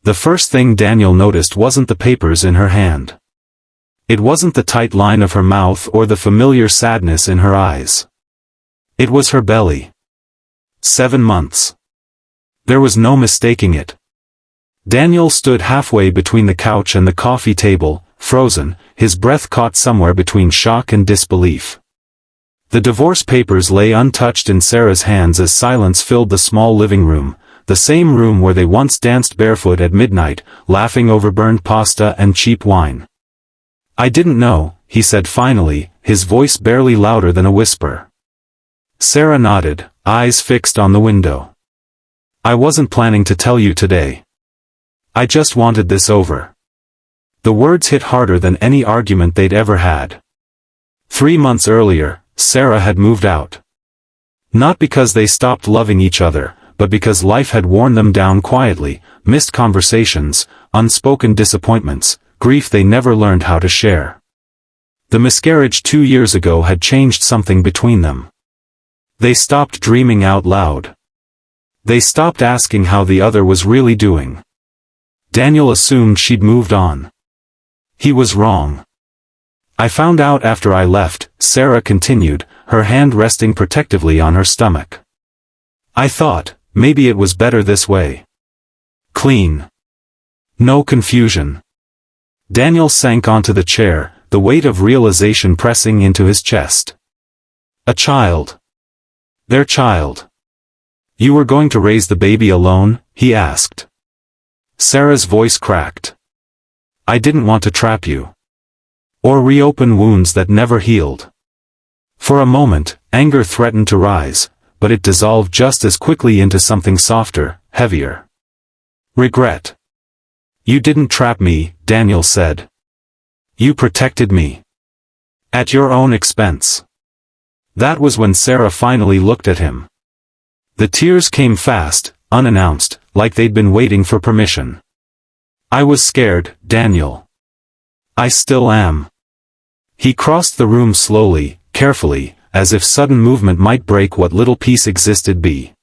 The first thing Daniel noticed wasn't the papers in her hand. It wasn't the tight line of her mouth or the familiar sadness in her eyes. It was her belly. 7 months. There was no mistaking it. Daniel stood halfway between the couch and the coffee table, frozen, his breath caught somewhere between shock and disbelief. The divorce papers lay untouched in Sarah's hands as silence filled the small living room, the same room where they once danced barefoot at midnight, laughing over burned pasta and cheap wine. "I didn't know," he said finally, his voice barely louder than a whisper. Sarah nodded, eyes fixed on the window. "I wasn't planning to tell you today. I just wanted this over." The words hit harder than any argument they'd ever had. 3 months earlier, Sarah had moved out. Not because they stopped loving each other, but because life had worn them down quietly, missed conversations, unspoken disappointments, grief they never learned how to share. The miscarriage 2 years ago had changed something between them. They stopped dreaming out loud. They stopped asking how the other was really doing. Daniel assumed she'd moved on. He was wrong. "I found out after I left," Sarah continued, her hand resting protectively on her stomach. "I thought, maybe it was better this way. Clean. No confusion." Daniel sank onto the chair, the weight of realization pressing into his chest. "A child. Their child. You were going to raise the baby alone?" he asked. Sarah's voice cracked. "I didn't want to trap you. Or reopen wounds that never healed." For a moment, anger threatened to rise, but it dissolved just as quickly into something softer, heavier. "Regret. You didn't trap me," Daniel said. "You protected me. At your own expense." That was when Sarah finally looked at him. The tears came fast, unannounced, like they'd been waiting for permission. "I was scared, Daniel. I still am." He crossed the room slowly, carefully, as if sudden movement might break what little peace existed be.